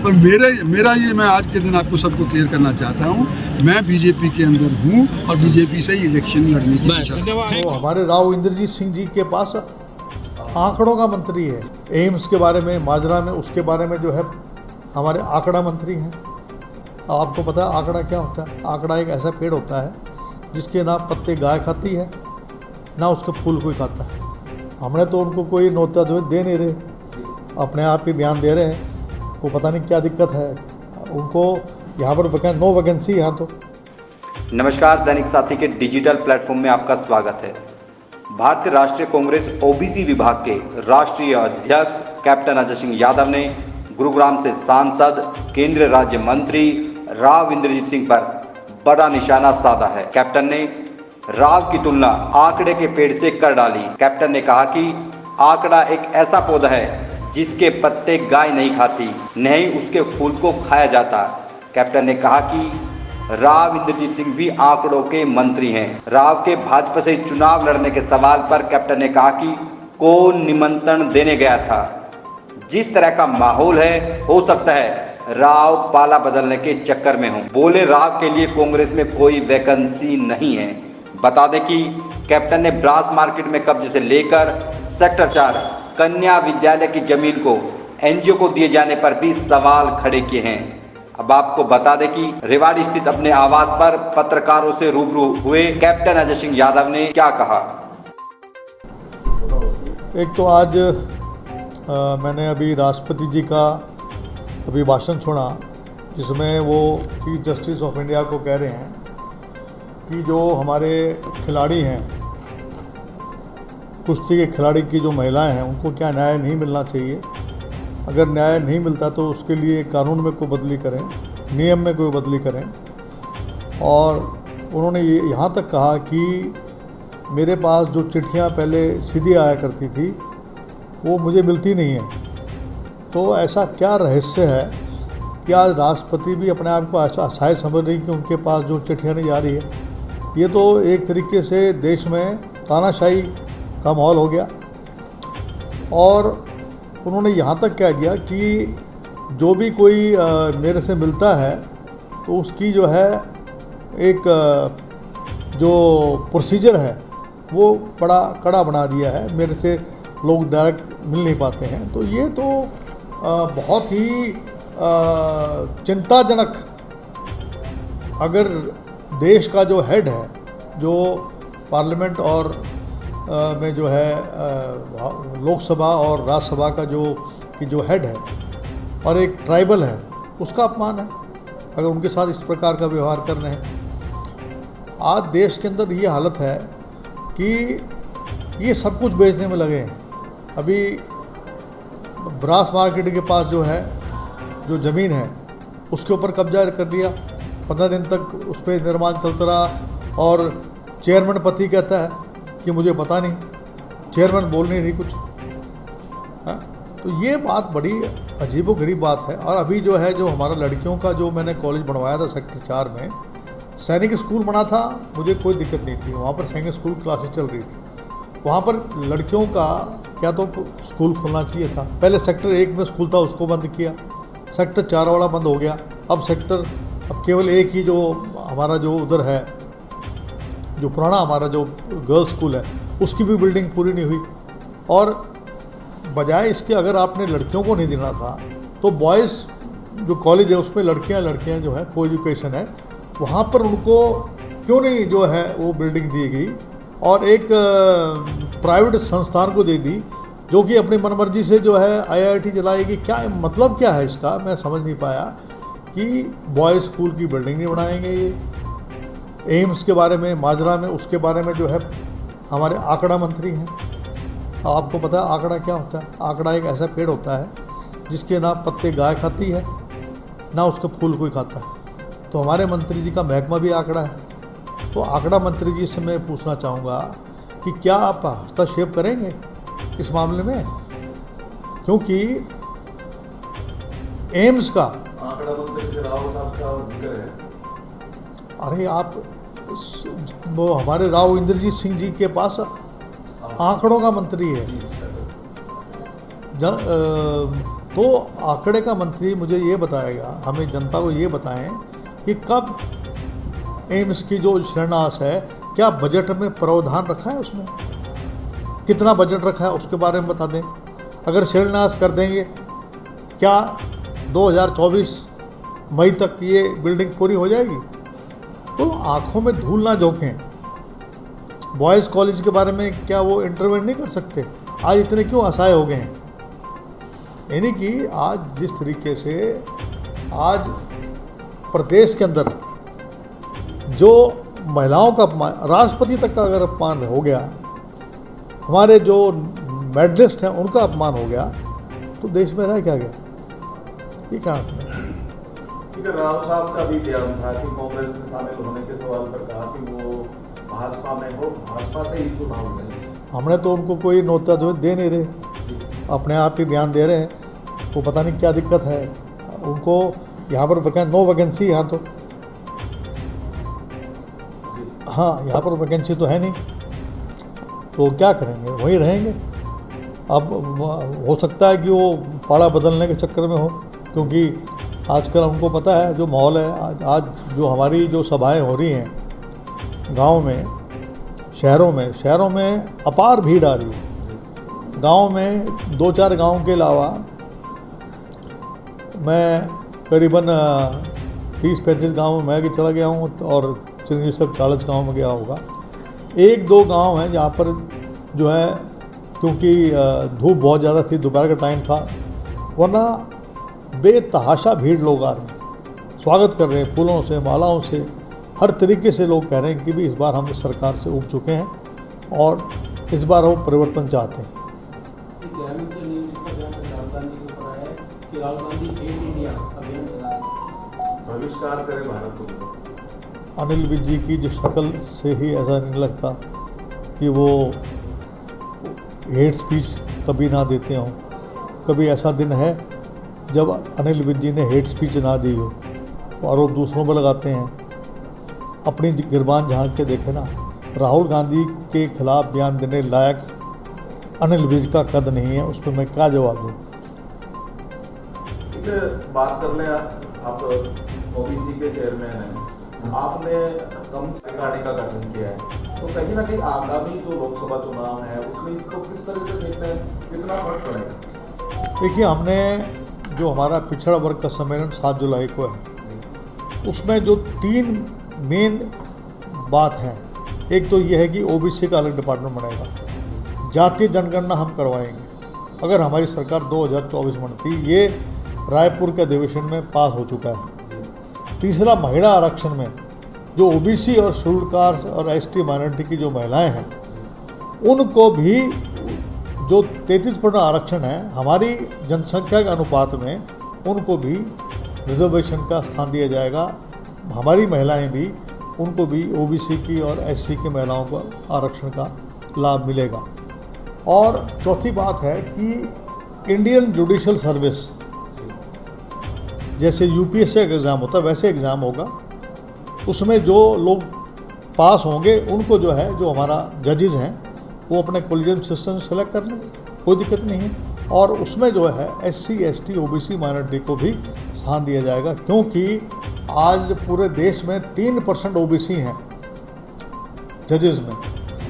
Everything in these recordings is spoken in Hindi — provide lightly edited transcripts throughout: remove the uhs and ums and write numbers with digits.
पर मेरा ये मैं आज के दिन आपको सबको क्लियर करना चाहता हूँ, मैं बीजेपी के अंदर हूँ और बीजेपी से ही इलेक्शन लड़ने की इच्छा है। तो हमारे राव इंद्रजीत सिंह जी के पास आंकड़ों का मंत्री है। एम्स के बारे में, माजरा में, उसके बारे में जो है हमारे आंकड़ा मंत्री हैं। आपको पता है आंकड़ा क्या होता है? आंकड़ा एक ऐसा पेड़ होता है जिसके ना पत्ते गाय खाती है ना उसके फूल कोई खाता है। हमने तो उनको कोई नोता दे नहीं रहे, अपने आप ही बयान दे रहे हैं। को पता नहीं क्या दिक्कत है उनको। यहाँ पर नो वैकेंसी यहाँ तो। नमस्कार, दैनिक साथी के डिजिटल प्लेटफॉर्म में आपका स्वागत है। भारतीय राष्ट्रीय कांग्रेस ओबीसी विभाग के राष्ट्रीय अध्यक्ष कैप्टन अजय सिंह यादव ने गुरुग्राम से सांसद केंद्रीय राज्य मंत्री राव इंद्रजीत सिंह पर बड़ा निशाना साधा है। कैप्टन ने राव की तुलना आंकड़े के पेड़ से कर डाली। कैप्टन ने कहा कि आंकड़ा एक ऐसा पौधा है जिसके पत्ते गाय नहीं खाती, नहीं उसके फूल को खाया जाता। कैप्टन ने कहा कि राव इंद्रजीत सिंह भी आंकड़ों के मंत्री हैं। राव के भाजपा से चुनाव लड़ने के सवाल पर कैप्टन ने कहा कि कौन निमंत्रण देने गया था। जिस तरह का माहौल है, हो सकता है राव पाला बदलने के चक्कर में हो। बोले राव के लिए कांग्रेस में कोई वैकेंसी नहीं है। बता दें कि कैप्टन ने ब्रास मार्केट में कब्जे से लेकर सेक्टर 4 कन्या विद्यालय की जमीन को एनजीओ को दिए जाने पर भी सवाल खड़े किए हैं। अब आपको बता दें कि रेवाड़ी स्थित अपने आवास पर पत्रकारों से रूबरू हुए कैप्टन अजय सिंह यादव ने क्या कहा। एक तो आज मैंने अभी राष्ट्रपति जी का अभी भाषण सुना, जिसमें वो चीफ जस्टिस ऑफ इंडिया को कह रहे हैं कि जो हमारे खिलाड़ी हैं, कुश्ती के खिलाड़ी की जो महिलाएं हैं, उनको क्या न्याय नहीं मिलना चाहिए। अगर न्याय नहीं मिलता तो उसके लिए कानून में कोई बदली करें, नियम में कोई बदली करें। और उन्होंने ये यहाँ तक कहा कि मेरे पास जो चिट्ठियाँ पहले सीधी आया करती थी वो मुझे मिलती नहीं है। तो ऐसा क्या रहस्य है कि आज राष्ट्रपति भी अपने आप को ऐसा असहाय समझ रही कि उनके पास जो चिट्ठियाँ नहीं जा रही है। ये तो एक तरीके से देश में तानाशाही का माहौल हो गया। और उन्होंने यहाँ तक कह दिया कि जो भी कोई मेरे से मिलता है तो उसकी जो है एक जो प्रोसीजर है वो बड़ा कड़ा बना दिया है। मेरे से लोग डायरेक्ट मिल नहीं पाते हैं। तो ये तो बहुत ही चिंताजनक। अगर देश का जो हेड है, जो पार्लियामेंट और में जो है लोकसभा और राज्यसभा का जो हेड है और एक ट्राइबल है, उसका अपमान है अगर उनके साथ इस प्रकार का व्यवहार कर रहे हैं। आज देश के अंदर ये हालत है कि ये सब कुछ बेचने में लगे हैं। अभी ब्रास मार्केट के पास जो है, जो ज़मीन है, उसके ऊपर कब्जा कर लिया। 15 दिन तक उस पर निर्माण चलता रहा और चेयरमैन पति कहता है कि मुझे पता नहीं, चेयरमैन बोल नहीं रही कुछ। हाँ, तो ये बात बड़ी अजीबोगरीब बात है। और अभी जो है, जो हमारा लड़कियों का जो मैंने कॉलेज बनवाया था सेक्टर 4 में, सैनिक स्कूल बना था, मुझे कोई दिक्कत नहीं थी। वहाँ पर सैनिक स्कूल क्लासेस चल रही थी। वहाँ पर लड़कियों का क्या तो स्कूल खुलना चाहिए था। पहले सेक्टर 1 में स्कूल था, उसको बंद किया। सेक्टर 4 वाला बंद हो गया। अब केवल एक ही जो हमारा जो उधर है, जो पुराना हमारा जो गर्ल्स स्कूल है, उसकी भी बिल्डिंग पूरी नहीं हुई। और बजाय इसके अगर आपने लड़कियों को नहीं देना था तो बॉयज़ जो कॉलेज है उसमें लड़कियां जो है, को एजुकेशन है, वहाँ पर उनको क्यों नहीं जो है वो बिल्डिंग दी गई और एक प्राइवेट संस्थान को दे दी जो कि अपनी मनमर्जी से जो है IIT चलाएगी। क्या मतलब क्या है इसका, मैं समझ नहीं पाया कि बॉयज़ स्कूल की बिल्डिंग नहीं बनाएंगे ये। एम्स के बारे में, माजरा में, उसके बारे में जो है हमारे आंकड़ा मंत्री हैं। आपको पता है आंकड़ा क्या होता है? आंकड़ा एक ऐसा पेड़ होता है जिसके ना पत्ते गाय खाती है ना उसके फूल कोई खाता है। तो हमारे मंत्री जी का महकमा भी आंकड़ा है। तो आंकड़ा मंत्री जी से मैं पूछना चाहूँगा कि क्या आप हस्तक्षेप करेंगे इस मामले में? क्योंकि एम्स का आंकड़ा मंत्री राव साहब का जिक्र है। अरे आप वो हमारे राव इंद्रजीत सिंह जी के पास आंकड़ों का मंत्री है। तो आंकड़े का मंत्री मुझे ये बताएगा, हमें जनता को ये बताएं कि कब एम्स की जो शिलान्यास है, क्या बजट में प्रावधान रखा है, उसमें कितना बजट रखा है उसके बारे में बता दें। अगर शिलान्यास कर देंगे, क्या 2024 मई तक ये बिल्डिंग पूरी हो जाएगी? तो आंखों में धूल ना झोंकें। बॉयज़ कॉलेज के बारे में क्या वो इंटरवेंट नहीं कर सकते? आज इतने क्यों असहाय हो गए हैं? यानी कि आज जिस तरीके से आज प्रदेश के अंदर जो महिलाओं का अपमान, राष्ट्रपति तक का अगर अपमान हो गया, हमारे जो मेडलिस्ट हैं उनका अपमान हो गया, तो देश में रह क्या गया? ये कहाँ है? ठीक है, राव साहब का भी बयान था कि कांग्रेस में शामिल होने के सवाल पर कहा कि वो भाजपा में हो, भाजपा से ही चुनाव लड़े। हमने तो उनको कोई नोता दे नहीं रहे, अपने आप ही बयान दे रहे हैं। तो पता नहीं क्या दिक्कत है उनको। यहाँ पर नो वैकेंसी, यहाँ तो हाँ, यहाँ पर वैकेंसी तो है नहीं, तो क्या करेंगे? वहीं रहेंगे। अब हो सकता है कि वो पाड़ा बदलने के चक्कर में हो, क्योंकि आजकल उनको पता है जो माहौल है। आज जो हमारी जो सभाएं हो रही हैं गांव में, शहरों में अपार भीड़ आ रही है। गांव में 2-4 गांव के अलावा मैं करीबन 30-35 गाँव में भी चला गया हूँ, और चिरंजीवी साहब 40 गाँव में गया होगा। 1-2 गांव हैं जहाँ पर जो है, क्योंकि धूप बहुत ज़्यादा थी, दोपहर का टाइम था, वरना बेतहाशा भीड़ लोग आ रहे हैं, स्वागत कर रहे हैं फूलों से, मालाओं से, हर तरीके से लोग कह रहे हैं कि भी इस बार हम सरकार से उब चुके हैं और इस बार वो परिवर्तन चाहते हैं। बहिष्कार करे भारत को। अनिल विज जी की जो शक्ल से ही ऐसा नहीं लगता कि वो हेट स्पीच कभी ना देते हों। कभी ऐसा दिन है जब अनिल विज जी ने हेट स्पीच ना दी हो, और वो दूसरों पर लगाते हैं। अपनी गिरबान झांक के देखे ना, राहुल गांधी के खिलाफ बयान देने लायक अनिल विज का कद नहीं है, उस पर मैं क्या जवाब दूँ? बात कर लें, आप ओबीसी के चेयरमैन हैं, आपने कम गाड़ी का गठन किया है, तो कहीं ना कहीं आगामी जो लोकसभा चुनाव है उसमें इसको किस तरह से देखते हैं, कितना फर्क पड़ेगा? देखिए, हमने जो हमारा पिछड़ा वर्ग का सम्मेलन 7 जुलाई को है, उसमें जो 3 मेन बात है, एक तो ये है कि ओबीसी का अलग डिपार्टमेंट बनेगा, जातीय जनगणना हम करवाएंगे अगर हमारी सरकार 2024 में बनती। ये रायपुर के अधिवेशन में पास हो चुका है। तीसरा, महिला आरक्षण में जो ओबीसी और शेड्यूल्ड कास्ट और एसटी माइनॉरिटी की जो महिलाएं हैं, उनको भी जो 33% आरक्षण है हमारी जनसंख्या के अनुपात में, उनको भी रिजर्वेशन का स्थान दिया जाएगा। हमारी महिलाएं भी, उनको भी ओबीसी की और एससी की महिलाओं को आरक्षण का लाभ मिलेगा। और चौथी बात है कि इंडियन जुडिशल सर्विस, जैसे यूपीएससी का एग्ज़ाम होता है वैसे एग्ज़ाम होगा, उसमें जो लोग पास होंगे उनको जो है, जो हमारा जजेस हैं, वो अपने कोलिजियम सिस्टम से सेलेक्ट कर लेंगे, कोई दिक्कत नहीं है। और उसमें जो है एससी, एसटी, ओबीसी माइनॉरिटी को भी स्थान दिया जाएगा, क्योंकि आज पूरे देश में 3% ओबीसी हैं जजेस में,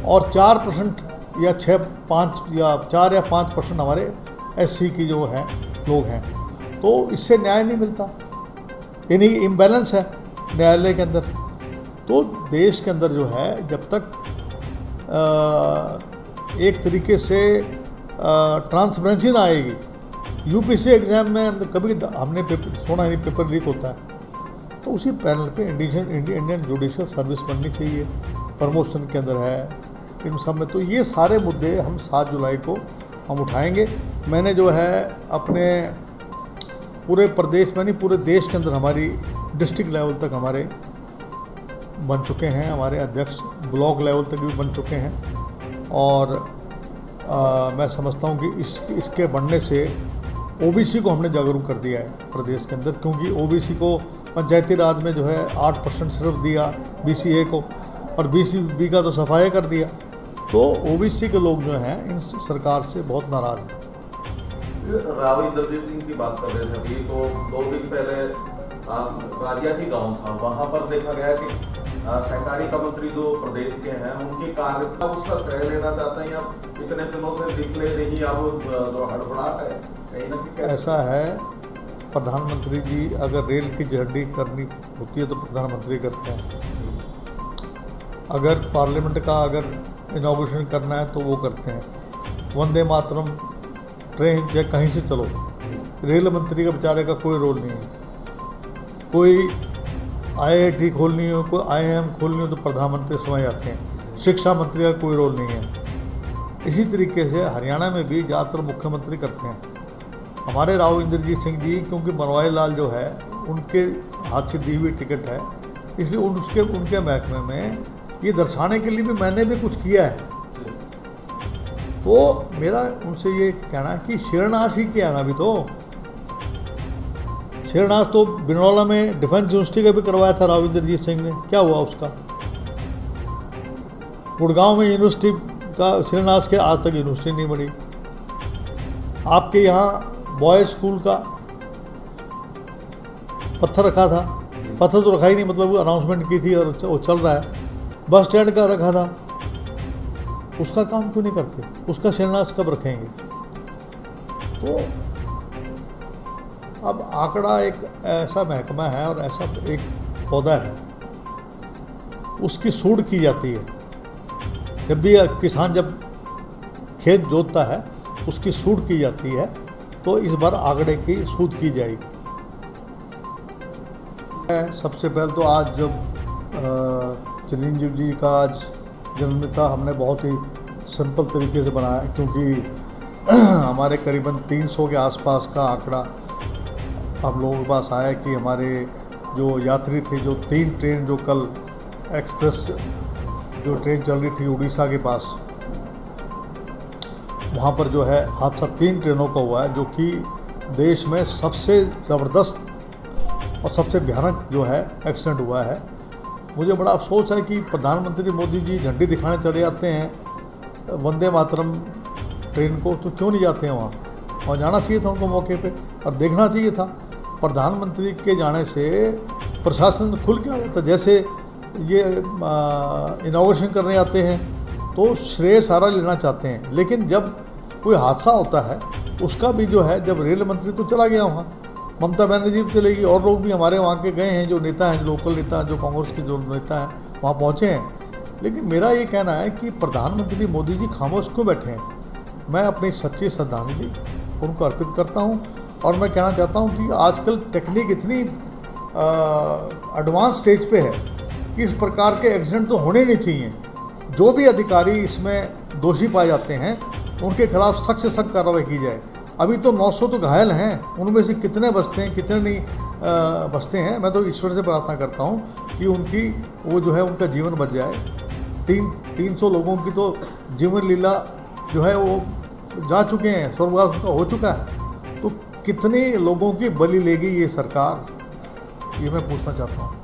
और 4% या 4 या 5% हमारे एससी की जो है लोग हैं। तो इससे न्याय नहीं मिलता, यानी इम्बैलेंस है न्यायालय के अंदर। तो देश के अंदर जो है, जब तक एक तरीके से ट्रांसपेरेंसी ना आएगी, यूपीएससी एग्ज़ाम में कभी हमने सुना नहीं पेपर लीक होता है, तो उसी पैनल पे इंडियन जुडिशल सर्विस बननी चाहिए, प्रमोशन के अंदर है, इन सब में। तो ये सारे मुद्दे हम 7 जुलाई को हम उठाएंगे। मैंने जो है अपने पूरे प्रदेश में नहीं, पूरे देश के अंदर हमारी डिस्ट्रिक्ट लेवल तक हमारे बन चुके हैं, हमारे अध्यक्ष ब्लॉक लेवल तक भी बन चुके हैं। और मैं समझता हूँ कि इसके बनने से ओबीसी को हमने जागरूक कर दिया है प्रदेश के अंदर, क्योंकि ओबीसी को पंचायती राज में जो है 8% सिर्फ दिया बीसीए को, और बीसीबी का तो सफाई कर दिया। तो ओबीसी के लोग जो हैं इन सरकार से बहुत नाराज़ हैं। राव इंद्रजीत सिंह की बात कर रहे थे अभी, तो 2 दिन पहले राजियाती गांव था, वहां पर देखा गया कि सहकारिता मंत्री जो प्रदेश के हैं उनकी कार्य उसका श्रेय लेना चाहते हैं, या इतने दिनों से निकले नहीं, अब जो हड़बड़ाहट है कहीं ना कहीं। ऐसा है, प्रधानमंत्री जी अगर रेल की झंडी करनी होती है तो प्रधानमंत्री करते हैं, अगर पार्लियामेंट का अगर इनॉग्रेशन करना है तो वो करते हैं। वंदे मातरम ट्रेन चाहे कहीं से चलो, रेल मंत्री का बेचारे का कोई रोल नहीं है। कोई IIT खोलनी हो, कोई IIM खोलनी हो तो प्रधानमंत्री समय आते हैं। शिक्षा मंत्री का कोई रोल नहीं है। इसी तरीके से हरियाणा में भी ज़्यादातर मुख्यमंत्री करते हैं। हमारे राव इंद्रजीत सिंह जी, क्योंकि बनवारी लाल जो है उनके हाथ से दी हुई टिकट है, इसलिए उनके महकमे में ये दर्शाने के लिए भी मैंने भी कुछ किया है। तो मेरा उनसे ये कहना है कि शिलान्यास ही किया ना अभी तो। शिलान्यास तो बिनौला में डिफेंस यूनिवर्सिटी का भी करवाया था राव इंद्रजीत सिंह ने, क्या हुआ उसका? गुड़गांव में यूनिवर्सिटी का शिलान्यास के आज तक यूनिवर्सिटी नहीं बनी। आपके यहाँ बॉयज़ स्कूल का पत्थर रखा था, पत्थर तो रखा ही नहीं, मतलब वो अनाउंसमेंट की थी और वो चल रहा है। बस स्टैंड का रखा था, उसका काम क्यों नहीं करते? उसका शिलान्यास कब रखेंगे? तो अब आंकड़ा एक ऐसा महकमा है और ऐसा एक पौधा है, उसकी सूढ़ की जाती है। जब भी किसान जब खेत जोतता है उसकी सूढ़ की जाती है, तो इस बार आंकड़े की सूद की जाएगी। सबसे पहले तो आज जब चिरंजीव जी का आज जन्मदिन था, हमने बहुत ही सिंपल तरीके से बनाया, क्योंकि हमारे करीबन 300 के आसपास का आंकड़ा हम लोगों के पास आया कि हमारे जो यात्री थे, जो 3 ट्रेन जो कल एक्सप्रेस जो ट्रेन चल रही थी उड़ीसा के पास, वहाँ पर जो है हादसा 3 ट्रेनों का हुआ है, जो कि देश में सबसे ज़बरदस्त और सबसे भयानक जो है एक्सीडेंट हुआ है। मुझे बड़ा अफसोस है कि प्रधानमंत्री मोदी जी झंडी दिखाने चले जाते हैं वंदे मातरम ट्रेन को, तो क्यों नहीं जाते हैं वहाँ? और जाना चाहिए था उनको मौके पे और देखना चाहिए था। प्रधानमंत्री के जाने से प्रशासन खुल के आ जाता। जैसे ये इनॉग्रेशन करने आते हैं तो श्रेय सारा लेना चाहते हैं, लेकिन जब कोई हादसा होता है उसका भी जो है, जब रेल मंत्री तो चला गया वहाँ, ममता बनर्जी भी चलेगी, और लोग भी हमारे वहाँ के गए हैं, जो नेता हैं, लोकल नेता, जो कांग्रेस के जो नेता हैं वहाँ पहुँचे हैं। लेकिन मेरा ये कहना है कि प्रधानमंत्री मोदी जी खामोश क्यों बैठे हैं? मैं अपनी सच्ची श्रद्धांजलि उनको अर्पित करता हूँ। और मैं कहना चाहता हूँ कि आजकल टेक्निक इतनी एडवांस स्टेज पे है कि इस प्रकार के एक्सीडेंट तो होने नहीं चाहिए। जो भी अधिकारी इसमें दोषी पाए जाते हैं उनके खिलाफ सख्त से सख्त कार्रवाई की जाए। अभी तो 900 तो घायल हैं, उनमें से कितने बचते हैं कितने नहीं बचते हैं। मैं तो ईश्वर से प्रार्थना करता हूँ कि उनकी वो जो है उनका जीवन बच जाए। 300 लोगों की तो जीवन लीला जो है वो जा चुके हैं, स्वर्गवास उनका हो चुका है। तो कितने लोगों की बलि लेगी ये सरकार, ये मैं पूछना चाहता हूँ।